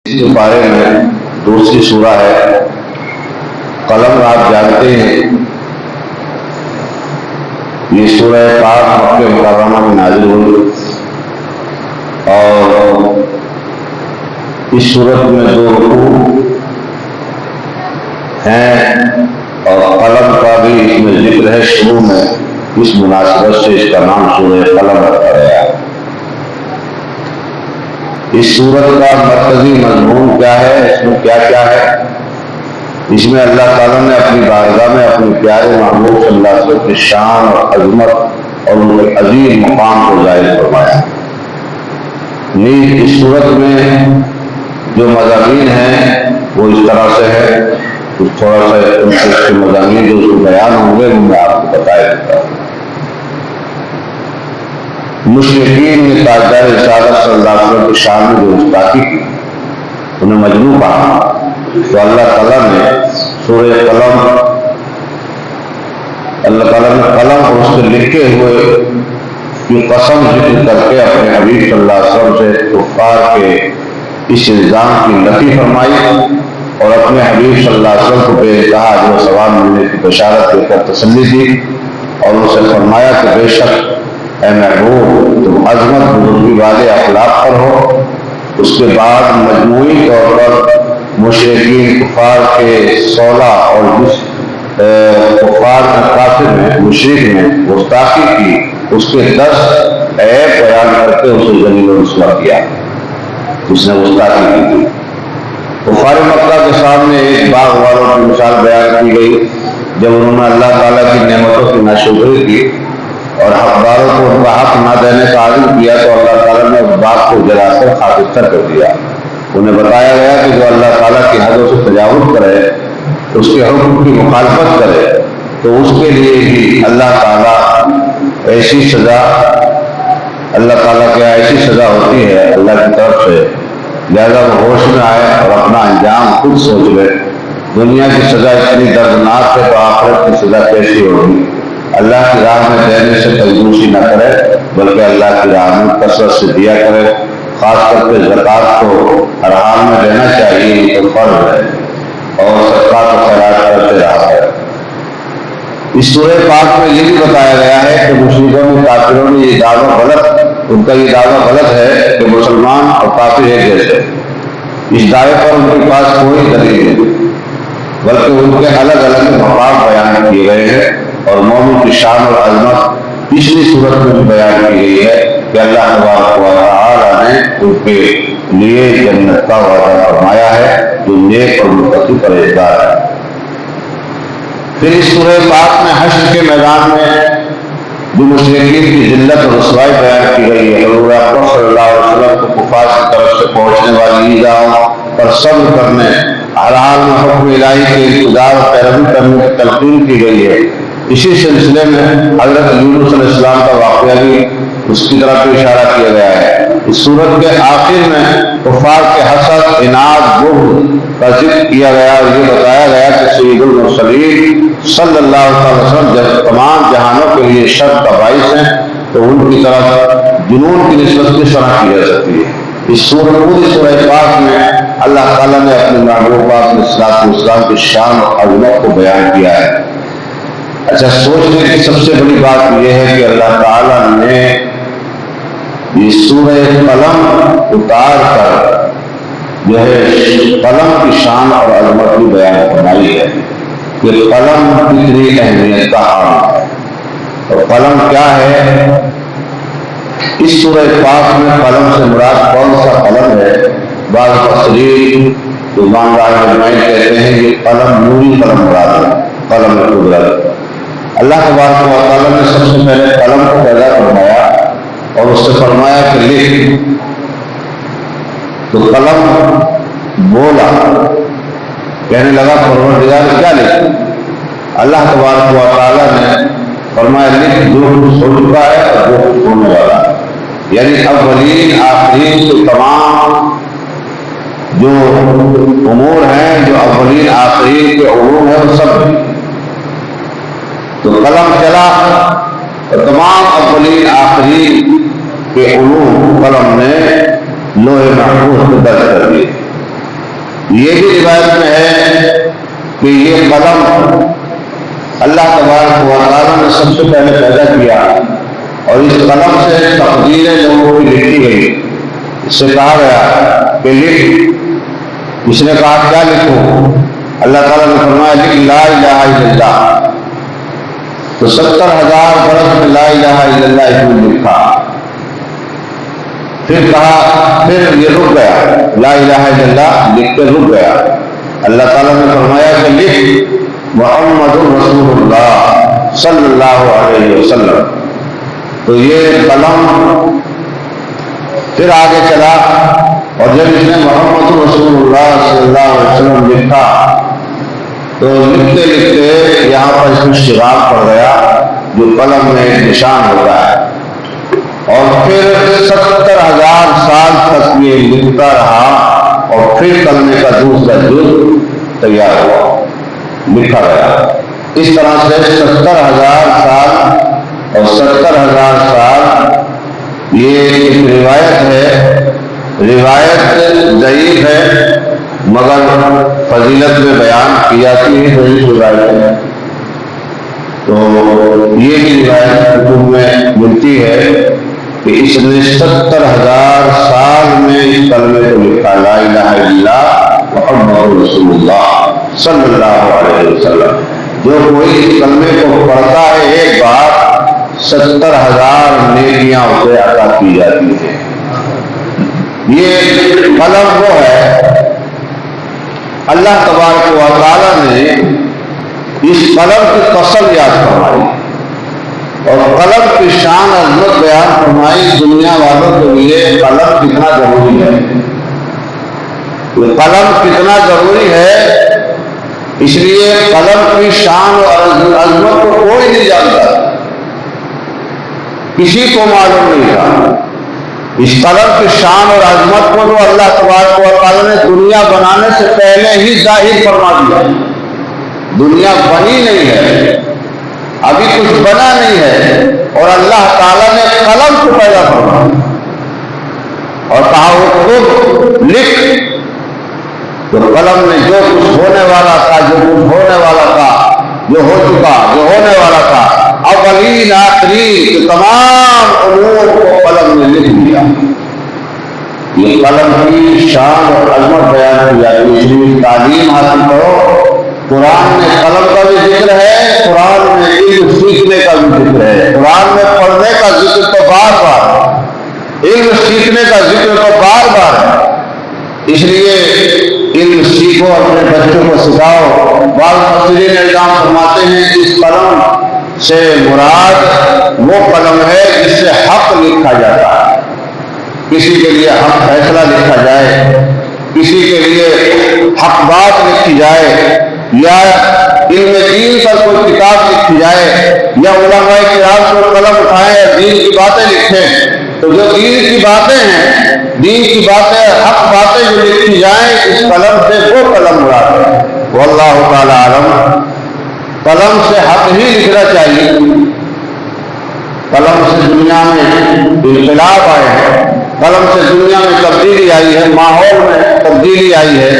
اس بارے میں دوسری سورہ ہے قلم. آپ جانتے ہیں یہ سورہ پاک مکہ مکرمہ میں نازل ہوئی اور اس سورت میں 2 رکوع ہیں اور قلم کا بھی اس میں ذکر ہے. شروع میں اس مناسبت سے اس کا نام سورہ قلم رکھا گیا. اس سورت کا مرکزی مضمون کیا ہے, اس میں کیا کیا ہے؟ اس میں اللہ تعالیٰ نے اپنی بارگاہ میں اپنے پیارے محبوب صلی اللہ علیہ وسلم کی شان اور عظمت اور ان کے عظیم مقام کو ظاہر فرمایا. نیز اس سورت میں جو مضامین ہیں وہ اس طرح سے ہے, کچھ تھوڑا سا اس کے مضامین جو اس کو بیان ہوں گے وہ میں آپ کو بتایا دیتا ہوں. مشرکین نے تاجدار رسالت صلی اللہ علیہ وسلم کی شان میں جو گستاخی کی, انہیں مجنون کہا, تو اللہ تعالیٰ نے سورہ قلم, اللہ تعالیٰ نے قلم اور اس کے لکھے ہوئے کی قسم ذکر کر کے اپنے حبیب صلی اللہ علیہ وسلم سے کفار کے اس الزام کی نفی فرمائی اور اپنے حبیب صلی اللہ علیہ وسلم کو بے انتہا اجر و ثواب ملنے کی بشارت دے کر تسلی دی اور ان سے فرمایا کہ بے شک اے محبوب تم عظمت بزرگی والے اخلاق پر ہو. اس کے بعد مجموعی طور پر مشرکین کفار کے 16 اور جس کفار کا کافر نے مشرک نے گستاخی کی اس کے 10 عیب بیان کر کے اسے ذلیل و رسوا کیا. اس نے گستاخی کی تھی. کفار مکہ کے سامنے ایک باغ والوں کی مثال بیان کی گئی جب انہوں نے اللہ تعالیٰ کی نعمتوں کی ناشکری کی اور حقداروں کو ان کا حق نہ دینے کا عزم کیا تو اللہ تعالیٰ نے اس باغ کو جلا کر خاکستر کر دیا. انہیں بتایا گیا کہ جو اللہ تعالیٰ کی حدوں سے تجاوز کرے, اس کے حکم کی مخالفت کرے تو اس کے لیے بھی اللہ تعالیٰ ایسی سزا, اللہ تعالیٰ کی ایسی سزا ہوتی ہے اللہ کی طرف سے. لہذا وہ ہوش میں آئے اور اپنا انجام خود سوچ لے. دنیا کی سزا اتنی دردناک ہے تو آخرت کی سزا کیسی ہوگی. اللہ کی راہ میں دینے سے کنجوسی نہ کرے بلکہ اللہ کی راہ میں کثرت سے دیا کرے. خاص کر کے زکوٰۃ کو ہر حال میں دینا چاہیے, یہ تو فرض ہے, اور صدقات و خیرات کرتے رہا ہے. اس سورہ پاک میں یہ بھی بتایا گیا ہے کہ مشرکوں میں کافروں نے یہ دعویٰ غلط, ان کا یہ دعویٰ غلط ہے کہ مسلمان اور کافر ایک جیسے. اس دعوے پر ان کے پاس کوئی دلیل نہیں بلکہ ان کے الگ الگ مقام بیان کیے گئے ہیں اور مومن کی شان اور عظمت پچھلی صورت میں بھی بیان کی گئی ہے کہ اللہ تبارک و تعالیٰ نے ان کے لیے جنت کا وعدہ فرمایا ہے جو نیک اور متقی پرہیزگار ہے. پھر اس سورہ پاک میں حشر کے میدان میں جو مشرکین کی ذلت اور رسوائی بیان کی گئی ہے, حضور اکرم صلی اللہ علیہ وسلم کو کفار کی طرف سے پہنچنے والی ایذاؤں پر صبر کرنے, ہر حال میں حکم الہی کے انتظار اور پیروی کرنے کی تلقین کی گئی ہے. اسی سلسلے میں حضرت یونس علیہ السلام کا واقعہ بھی اس کی طرف بھی اشارہ کیا گیا ہے. اس سورت کے آخر میں کفار کے حسد, عناد, بغض کا ذکر کیا گیا اور یہ بتایا گیا کہ سید المرسلین صلی اللہ علیہ وسلم جب تمام جہانوں کے لیے شر کا باعث ہیں تو ان کی طرف جنون کی نسبت کس طرح کی جا سکتی ہے. اس پوری سورہ پاک میں اللہ تعالیٰ نے اپنے محبوب پاک علیہ السلام کی شان اور عظمت کو بیان کیا ہے. اچھا, سوچنے کی سب سے بڑی بات یہ ہے کہ اللہ تعالیٰ نے یہ سورہ قلم اتار کر جو ہے قلم کی شان اور عظمت بھی بیان فرمائی ہے کہ قلم کتنی اہمیت کا حامل ہے. اور قلم کیا ہے؟ اس سورہ پاک میں قلم سے مراد کون سا قلم ہے؟ بعض مفسرین امام راہ اجمعین کہتے ہیں یہ قلم نوری قلم مراد ہے, قلم قدرت. اللہ تبارک و تعالیٰ نے سب سے پہلے قلم کو پیدا فرمایا اور اس سے فرمایا کہ لکھ, تو قلم بولا, کہنے لگا پروردگار کیا لکھ؟ اللہ تبارک و تعالیٰ نے فرمایا لکھ جو کچھ ہو چکا ہے اور جو کچھ ہونے والا ہے. یعنی اولین آخرین کے تمام جو امور ہیں, جو اولین آخرین کے امور ہیں وہ سب. تو قلم چلا اور تمام اولین آخرین کے علوم قلم نے لوح محفوظ میں درج کر دیے. یہ بھی روایت میں ہے کہ یہ قلم اللہ تبارک و تعالیٰ نے سب سے پہلے پیدا کیا اور اس قلم سے تقدیریں لوگوں کی لکھی گئی. اس سے کہا گیا کہ لکھ. اس نے کہا کیا لکھوں؟ اللہ تعالیٰ نے فرمایا لکھ لا الہ الا اللہ. تو 70,000 برس میں لا الہ الا اللہ اس نے لکھا. پھر کہا، پھر یہ رک گیا، لا الہ الا اللہ لکھ کے رک گیا. اللہ تعالیٰ نے فرمایا کہ لکھ محمد رسول اللہ صلی اللہ علیہ وسلم. تو یہ قلم پھر آگے چلا اور جب اس نے محمد رسول اللہ صلی اللہ علیہ وسلم لکھا تو لکھتے لکھتے یہاں پر اس میں شغاف پڑ گیا جو قلم میں ایک نشان ہوتا ہے. اور پھر 70,000 سال تک یہ لکھتا رہا اور پھر کلمے کا دوسرا جز تیار ہوا، لکھا گیا. اس طرح سے 70,000 سال اور 70,000 سال یہ ایک روایت ہے. روایت ضعیف ہے مگر فضیلت میں بیان کی جاتی ہے ضعیف روایت ہے. تو یہ بھی روایت کتب میں ملتی ہے کہ اس نے 70,000 سال میں اس کلمے کو لکھا، لا الہ الا اللہ محمد رسول اللہ صلی اللہ علیہ وسلم. جو کوئی اس کلمے کو پڑھتا ہے ایک بار 70,000 نیکیاں اسے عطا کی جاتی ہیں. یہ قلم وہ ہے اللہ تبارک و تعالیٰ نے اس قلم کی قسم یاد فرمائی اور قلم کی شان عظمت بیان فرمائی. دنیا والوں کے لیے قلم کتنا ضروری ہے، یہ قلم کتنا ضروری ہے. اس لیے قلم کی شان اور عظمت کو کوئی نہیں جانتا، کسی کو معلوم نہیں تھا. اس قلم کی شان اور عظمت کو تو اللہ تبارک و تعالیٰ نے دنیا بنانے سے پہلے ہی ظاہر فرما دیا. دنیا بنی نہیں ہے، ابھی کچھ بنا نہیں ہے اور اللہ تعالیٰ نے قلم کو پیدا فرمایا اور کہا وہ خود لکھ. تو قلم نے جو کچھ ہونے والا تھا، جو کچھ ہونے والا تھا، جو ہو چکا، جو ہونے والا تھا، اولین آخرین تمام امور کو قلم نے لکھ دیا. یہ قلم کی شان اور عظمت بیان کی جاتی ہے. اس لیے تعلیم حاصل کرو. قرآن میں قلم کا بھی ذکر ہے، قرآن میں علم سیکھنے کا بھی ذکر ہے. قرآن میں پڑھنے کا ذکر تو بار بار، علم سیکھنے کا ذکر تو بار بار ہے. اس لیے علم سیکھو، اپنے بچوں کو سکھاؤ. بعض مفسرین الزام فرماتے ہیں اس قلم سے مراد وہ قلم ہے جس سے حق لکھا جاتا ہے. کسی کے لیے حق فیصلہ لکھا جائے، کسی کے لیے حق بات لکھی جائے، یا علم دین پر کوئی کتاب لکھی جائے، یا علماء کرام کو قلم اٹھائیں دین کی باتیں لکھیں. تو جو دین کی باتیں ہیں، دین کی باتیں، حق باتیں جو لکھی جائیں اس قلم سے، وہ قلم مراد ہے. واللہ تعالی عالم. قلم سے حق ہی لکھنا چاہیے. قلم سے دنیا میں انقلاب آئے ہیں، قلم سے دنیا میں تبدیلی آئی ہے، ماحول میں تبدیلی آئی ہے.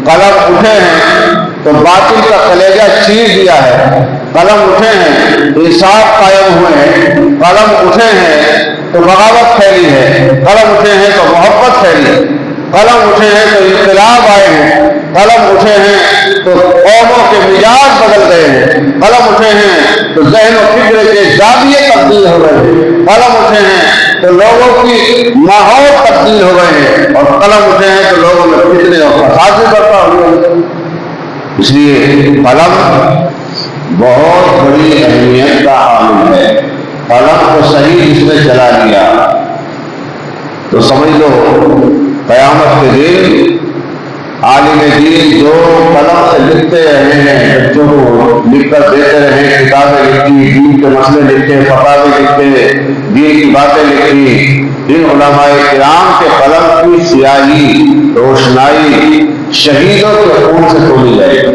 قلم اٹھے ہیں تو باطل کا کلیجہ چیر دیا ہے. قلم اٹھے ہیں انصاف قائم ہوئے ہیں. قلم اٹھے ہیں تو بغاوت پھیلی ہے. قلم اٹھے ہیں تو محبت پھیلی ہے. قلم اٹھے ہیں تو انقلاب آئے ہیں. قلم اٹھے ہیں تو قوموں کے مزاج بدل گئے ہیں. قلم اٹھے ہیں تو ذہن و فکر کے زاویے تبدیل ہو گئے ہیں. قلم اٹھے ہیں تو لوگوں کی ماحول تبدیل ہو گئے ہیں. اور قلم اٹھے ہیں تو لوگوں میں فتنے اور فساد برپا ہوئے ہیں. اس لیے قلم بہت بڑی اہمیت کا حامل ہے. قلم کو صحیح جس نے چلا لیا تو سمجھ لو قیامت کے دن عالم دین جو قلم سے لکھتے رہے ہیں، بچوں کو لکھ کر دیتے رہے، کتابیں لکھی، دین کے مسئلے لکھے، فتاوی لکھے، دین کی باتیں لکھی، ان علماء کرام کے قلم کی سیاہی، روشنائی شہیدوں کے خون سے تولی جائے گی.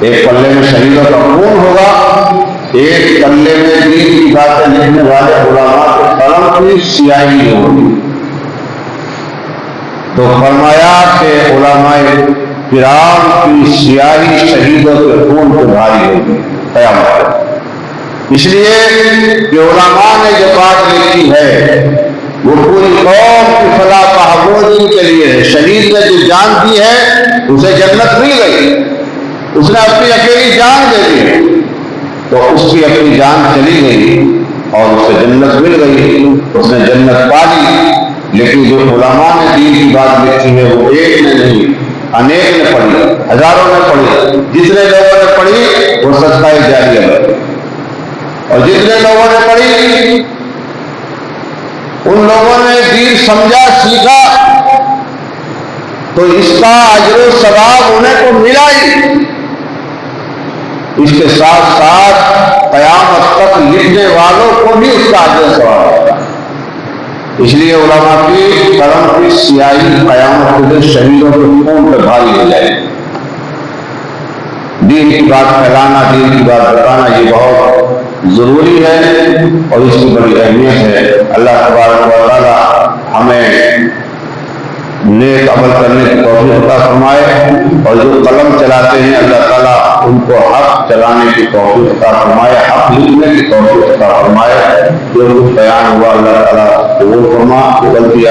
ایک پلے میں شہیدوں کا خون ہوگا، ایک پلے میں دین کی باتیں لکھنے والے علماء کے قلم کی سیاہی ہوگی. تو فرمایا کہ علماء کرام کی سیاہی شہیدوں کے خون پہ بھاری ہوگی قیامت۔ اس لیے کہ علماء نے جو بات لکھی ہے وہ پوری قوم کی فلاح بہبودی کے لیے ہے۔ شہید نے جو جان دی ہے اسے جنت مل گئی، اس نے اپنی اکیلی جان دے دی تو اس کی اپنی جان چلی گئی اور اسے جنت مل گئی، اس نے جنت پا لی۔ لیکن جو علماء نے دین کی بات لکھی ہے وہ ایک نے نہیں انیک نے پڑھی، ہزاروں نے پڑھی۔ جتنے لوگوں نے پڑھی وہ صدقہ جاریہ ہے، اور جتنے لوگوں نے پڑھی ان لوگوں نے دین سمجھا سیکھا تو اس کا اجر و ثواب انہیں کو ملا ہی۔ اس کے ساتھ ساتھ قیامت تک لکھنے والوں کو بھی اس کا اجر و ثواب ہوگا۔ اس لیے علماء کی قلم کی سیاہی قیامت کے دن شہیدوں کے خون پہ بھاری ہو جائے۔ دین کی بات پھیلانا، دین کی بات بتانا یہ بہت ضروری ہے اور اس کی بڑی اہمیت ہے۔ اللہ تبارک و تعالی ہمیں نیک عمل کرنے کی توفیق عطا فرمائے، اور جو قلم چلاتے ہیں اللہ تعالیٰ ان کو حق چلانے کی توفیق عطا فرمائے، حق لکھنے کی توفیق عطا فرمائے۔ جو کچھ بیان ہوا اللہ تعالیٰ قبول فرما، غلطی